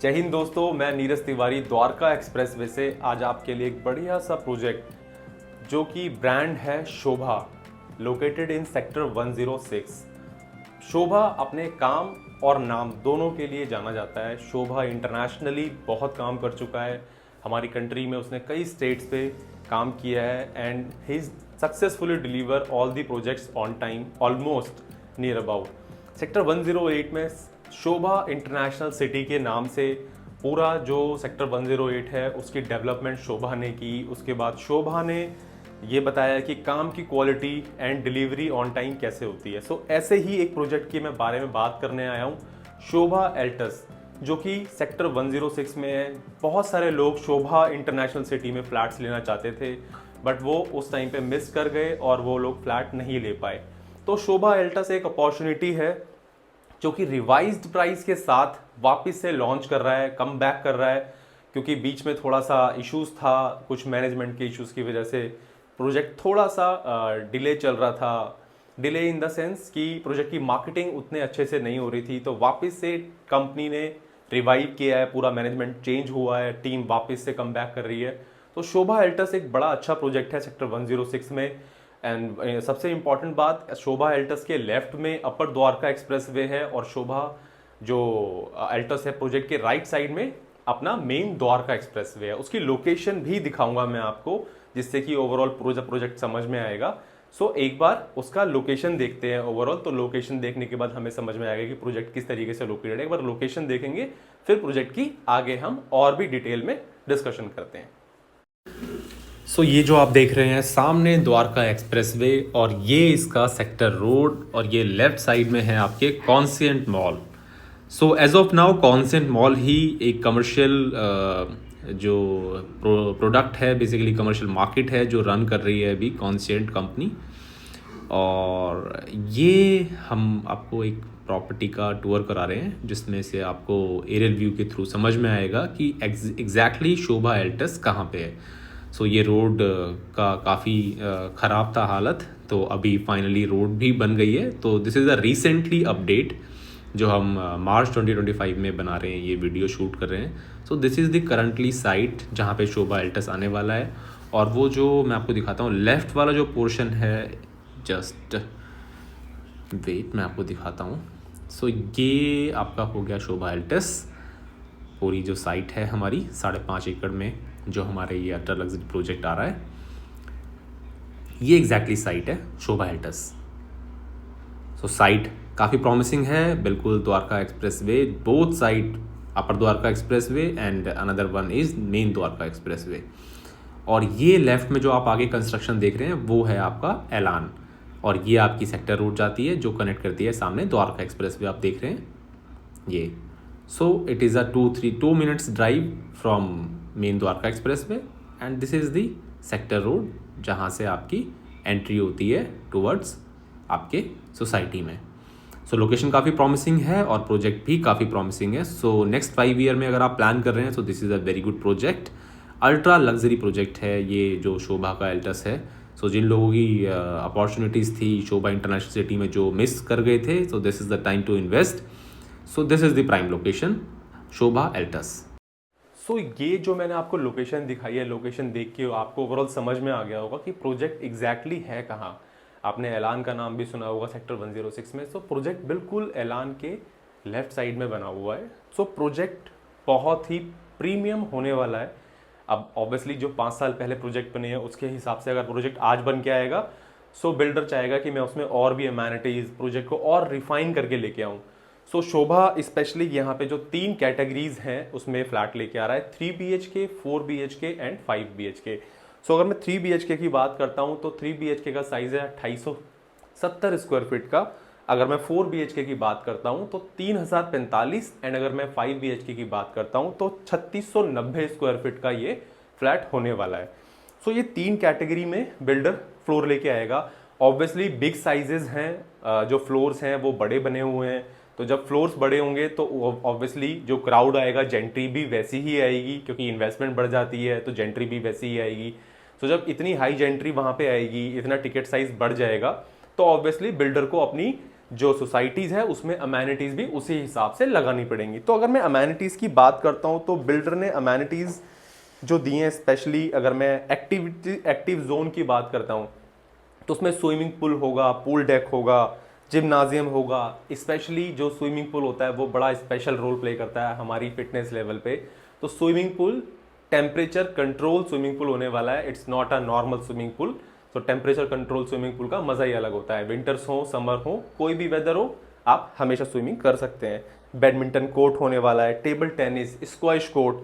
जय हिंद दोस्तों, मैं नीरज तिवारी द्वारका एक्सप्रेसवे से आज आपके लिए एक बढ़िया सा प्रोजेक्ट जो कि ब्रांड है शोभा, लोकेटेड इन सेक्टर 106। शोभा अपने काम और नाम दोनों के लिए जाना जाता है। शोभा इंटरनेशनली बहुत काम कर चुका है, हमारी कंट्री में उसने कई स्टेट्स पे काम किया है and he successfully deliver all the projects on time, almost near about. Sector 108 में शोभा इंटरनेशनल सिटी के नाम से पूरा जो सेक्टर 108 है उसकी डेवलपमेंट शोभा ने की। उसके बाद शोभा ने ये बताया कि काम की quality and delivery on time कैसे होती है। सो ऐसे ही एक प्रोजेक्ट की मैं बारे में बात करने आया हूँ, शोभा एल्टस, जो कि सेक्टर 106 में है। बहुत सारे लोग शोभा इंटरनेशनल सिटी में फ्लैट्स लेना चाहते थे, बट वो उस टाइम पे मिस कर गए और वो लोग फ्लैट नहीं ले पाए। तो शोभा एल्टस एक अपॉर्चुनिटी है जो कि रिवाइज्ड प्राइस के साथ वापस से लॉन्च कर रहा है, कम बैक कर रहा है, क्योंकि बीच में थोड़ा सा इश्यूज था, कुछ मैनेजमेंट के इश्यूज की वजह से प्रोजेक्ट थोड़ा सा डिले चल रहा था। डिले इन द सेंस कि प्रोजेक्ट की मार्केटिंग उतने अच्छे से नहीं हो रही थी। तो वापस से कंपनी ने रिवाइव किया है, पूरा मैनेजमेंट चेंज हुआ है, टीम वापस से कम बैक कर रही है। तो शोभा एल्टस एक बड़ा अच्छा प्रोजेक्ट है सेक्टर 106 में। एंड सबसे इंपॉर्टेंट बात, शोभा एल्टस के लेफ्ट में अपर द्वारका एक्सप्रेसवे है और शोभा जो एल्टस है प्रोजेक्ट के राइट साइड में अपना मेन द्वारका एक्सप्रेसवे है। उसकी लोकेशन भी दिखाऊंगा मैं आपको, जिससे कि ओवरऑल प्रोजेक्ट समझ में आएगा। सो एक बार उसका लोकेशन देखते हैं ओवरऑल। तो लोकेशन देखने के बाद हमें समझ में आएगा कि प्रोजेक्ट किस तरीके से लोकेटेड है। एक बार लोकेशन देखेंगे, फिर प्रोजेक्ट की आगे हम और भी डिटेल में डिस्कशन करते हैं। सो ये जो आप देख रहे हैं सामने द्वारका एक्सप्रेसवे, और ये इसका सेक्टर रोड, और ये लेफ्ट साइड में है आपके consent mall. So as of now consent mall ही एक कमर्शियल जो प्रोडक्ट है, बेसिकली कमर्शियल मार्केट है जो रन कर रही है अभी कॉन्सेंट कंपनी। और ये हम आपको एक प्रॉपर्टी का टूर करा रहे हैं, जिसमें से आपको एरियल व्यू के थ्रू समझ में आएगा कि एग्जैक्टली शोभा एल्टस कहाँ पे है। सो ये रोड का काफ़ी ख़राब था हालत, तो अभी फाइनली रोड भी बन गई है। तो this is a recently update जो हम मार्च 2025 में बना रहे हैं, ये वीडियो शूट कर रहे हैं। सो this is the currently site जहाँ पे शोभा एल्टस आने वाला है। और वो जो मैं आपको दिखाता हूँ लेफ़्ट वाला जो पोर्शन है, जस्ट वेट मैं आपको दिखाता हूँ। सो ये आपका हो गया शोभा एल्टस, पूरी जो साइट है हमारी 5.5 एकड़ में जो हमारे ये अल्ट्रा लग्जरी प्रोजेक्ट आ रहा है, ये एग्जैक्टली साइट है शोभा एल्टस। सो साइट काफ़ी प्रॉमिसिंग है, बिल्कुल Dwarka expressway, both side upper Dwarka expressway and another one is main Dwarka expressway. और ये लेफ्ट में जो आप आगे कंस्ट्रक्शन देख रहे हैं वो है आपका एलान, और ये आपकी सेक्टर रोड जाती है जो कनेक्ट करती है सामने द्वारका एक्सप्रेसवे आप देख रहे हैं ये। So it is a 2 minutes drive from main Dwarka expressway, and this is the sector road जहाँ से आपकी एंट्री होती है टुवर्ड्स आपके सोसाइटी में। सो लोकेशन काफ़ी प्रॉमिसिंग है और प्रोजेक्ट भी काफ़ी प्रॉमिसिंग है। सो नेक्स्ट 5 ईयर में अगर आप प्लान कर रहे हैं, सो this is a very good project. Ultra luxury project है ये जो शोभा का एल्टस है। सो जिन लोगों की अपॉर्चुनिटीज़ थी शोभा इंटरनेशनल सिटी में जो मिस कर गए थे, so this is the time to invest. So this is the prime location, Sobha Altus. So ये जो मैंने आपको लोकेशन दिखाई है, लोकेशन देख के आपको ओवरऑल समझ में आ गया होगा कि प्रोजेक्ट एग्जैक्टली है कहाँ। आपने ऐलान का नाम भी सुना होगा सेक्टर 106 में। सो प्रोजेक्ट बिल्कुल ऐलान के लेफ्ट साइड में बना हुआ है। सो प्रोजेक्ट बहुत ही प्रीमियम होने वाला है। अब ऑब्वियसली जो 5 साल पहले प्रोजेक्ट बने हैं उसके हिसाब से अगर प्रोजेक्ट आज बन के आएगा, सो बिल्डर चाहेगा कि मैं उसमें और भी एमेनिटीज, प्रोजेक्ट को और रिफाइन करके लेके आऊँ। सो शोभा स्पेशली यहाँ पे जो 3 कैटेगरीज हैं उसमें फ्लैट लेके आ रहा है, 3 BHK, 4 BHK एंड 5 BHK। सो अगर मैं 3 BHK की बात करता हूँ तो 3 BHK का साइज़ है 2870 स्क्वायर फीट का। अगर मैं 4 BHK की बात करता हूँ तो 3045, एंड अगर मैं 5 BHK की बात करता हूँ तो 3690 स्क्वायर फीट का ये फ्लैट होने वाला है। सो ये 3 कैटेगरी में बिल्डर फ्लोर लेके आएगा। ऑब्वियसली बिग साइजेस हैं, जो फ्लोर्स हैं वो बड़े बने हुए हैं। तो जब फ्लोर्स बड़े होंगे तो ऑब्वियसली जो क्राउड आएगा, जेंट्री भी वैसी ही आएगी, क्योंकि इन्वेस्टमेंट बढ़ जाती है तो जेंट्री भी वैसी ही आएगी। तो जब इतनी हाई जेंट्री वहाँ पे आएगी, इतना टिकट साइज बढ़ जाएगा, तो ऑब्वियसली बिल्डर को अपनी जो सोसाइटीज़ है उसमें अमेनिटीज़ भी उसी हिसाब से लगानी पड़ेंगी। तो अगर मैं अमेनिटीज़ की बात करता हूँ तो बिल्डर ने अमेनिटीज़ जो दिए हैं, स्पेशली अगर मैं एक्टिव जोन की बात करता हूँ तो उसमें स्विमिंग पूल होगा, पूल डेक होगा, जिम्नाजियम होगा। स्पेशली जो स्विमिंग पूल होता है वो बड़ा स्पेशल रोल प्ले करता है हमारी फिटनेस लेवल पे। तो swimming pool temperature control swimming pool होने वाला है, it's not a normal swimming pool. तो टेम्परेचर कंट्रोल स्विमिंग पूल का मज़ा ही अलग होता है। विंटर्स हो, समर हो, कोई भी वेदर हो, आप हमेशा स्विमिंग कर सकते हैं। बैडमिंटन कोर्ट होने वाला है, table tennis, squash court,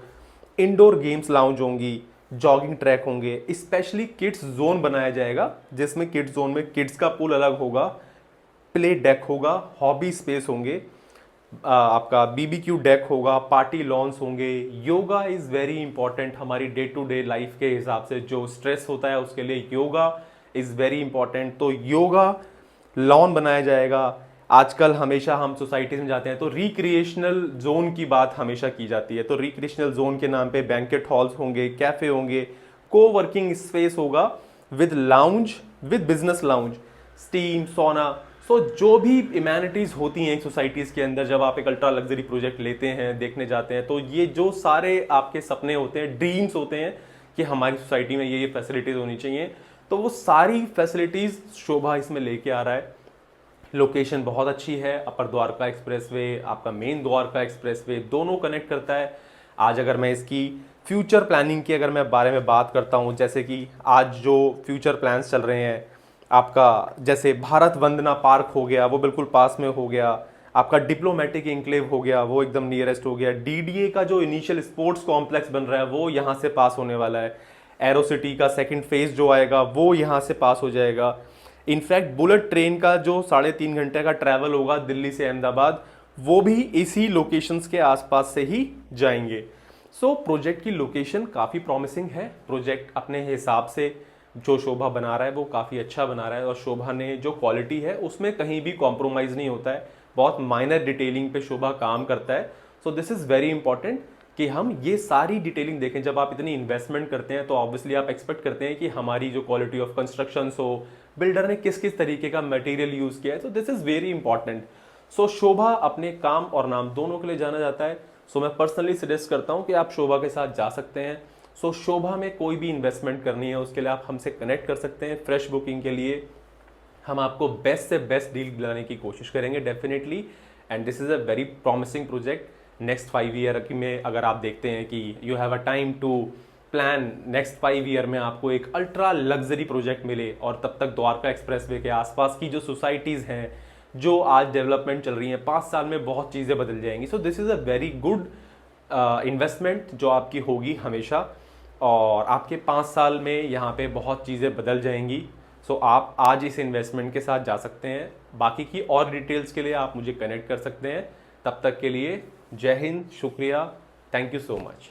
indoor games lounge होंगी, जॉगिंग ट्रैक होंगे। स्पेशली किड्स जोन बनाया जाएगा जिसमें किड्स जोन में किड्स का पूल अलग होगा, प्ले डेक होगा, हॉबी स्पेस होंगे, आपका बीबीक्यू डेक होगा, पार्टी लॉन्स होंगे। योगा इज़ वेरी इंपॉर्टेंट हमारी डे टू डे लाइफ के हिसाब से, जो स्ट्रेस होता है उसके लिए योगा इज़ वेरी इंपॉर्टेंट। तो योगा लॉन बनाया जाएगा। आजकल हमेशा हम सोसाइटीज में जाते हैं तो रिक्रिएशनल जोन की बात हमेशा की जाती है। तो रिक्रिएशनल जोन के नाम पे बैंकेट हॉल्स होंगे, कैफे होंगे, को वर्किंग स्पेस होगा with lounge, with business lounge, steam, सोना। सो जो भी इम्यूनिटीज़ होती हैं सोसाइटीज़ के अंदर, जब आप एक अल्ट्रा लग्जरी प्रोजेक्ट लेते हैं, देखने जाते हैं, तो ये जो सारे आपके सपने होते हैं, ड्रीम्स होते हैं कि हमारी सोसाइटी में ये फैसिलिटीज़ होनी चाहिए, तो वो सारी फैसिलिटीज़ शोभा इसमें लेके आ रहा है। लोकेशन बहुत अच्छी है, अपर द्वारका एक्सप्रेसवे, आपका मेन द्वारका एक्सप्रेसवे दोनों कनेक्ट करता है। आज अगर मैं इसकी फ्यूचर प्लानिंग की अगर मैं बारे में बात करता हूँ, जैसे कि आज जो फ्यूचर प्लान्स चल रहे हैं आपका, जैसे भारत वंदना पार्क हो गया, वो बिल्कुल पास में हो गया। आपका डिप्लोमेटिक इंक्लेव हो गया, वो एकदम नियरेस्ट हो गया। डीडीए का जो इनिशियल स्पोर्ट्स कॉम्प्लेक्स बन रहा है वो यहाँ से पास होने वाला है। एरो सिटी का सेकंड फेज जो आएगा वो यहाँ से पास हो जाएगा। इनफैक्ट बुलेट ट्रेन का जो 3.5 घंटे का ट्रैवल होगा दिल्ली से अहमदाबाद, वो भी इसी लोकेशंस के आसपास से ही जाएंगे। सो प्रोजेक्ट की लोकेशन काफ़ी प्रॉमिसिंग है। प्रोजेक्ट अपने हिसाब से जो शोभा बना रहा है वो काफ़ी अच्छा बना रहा है, और शोभा ने जो क्वालिटी है उसमें कहीं भी कॉम्प्रोमाइज़ नहीं होता है। बहुत माइनर डिटेलिंग पे शोभा काम करता है। सो दिस इज़ वेरी इंपॉर्टेंट कि हम ये सारी डिटेलिंग देखें। जब आप इतनी इन्वेस्टमेंट करते हैं तो ऑब्वियसली आप एक्सपेक्ट करते हैं कि हमारी जो क्वालिटी ऑफ कंस्ट्रक्शन हो, बिल्डर ने किस किस तरीके का मटेरियल यूज़ किया है, तो दिस इज़ वेरी इंपॉर्टेंट। सो शोभा अपने काम और नाम दोनों के लिए जाना जाता है। सो मैं पर्सनली सजेस्ट करता हूँ कि आप शोभा के साथ जा सकते हैं। सो शोभा में कोई भी इन्वेस्टमेंट करनी है उसके लिए आप हमसे कनेक्ट कर सकते हैं। फ्रेश बुकिंग के लिए हम आपको बेस्ट से बेस्ट डील दिलाने की कोशिश करेंगे definitely. And this is a very promising project. Next 5 year में अगर आप देखते हैं कि you have a time to plan, next 5 year में आपको एक अल्ट्रा लग्जरी प्रोजेक्ट मिले, और तब तक द्वारका एक्सप्रेसवे के आसपास की जो सोसाइटीज़ हैं, जो आज डेवलपमेंट चल रही हैं, 5 साल में बहुत चीज़ें बदल जाएंगी। सो this is a very good investment जो आपकी होगी हमेशा, और आपके 5 साल में यहाँ पे बहुत चीज़ें बदल जाएंगी। सो आप आज इस इन्वेस्टमेंट के साथ जा सकते हैं। बाकी की और डिटेल्स के लिए आप मुझे कनेक्ट कर सकते हैं। तब तक के लिए जय हिंद, शुक्रिया, थैंक यू सो मच।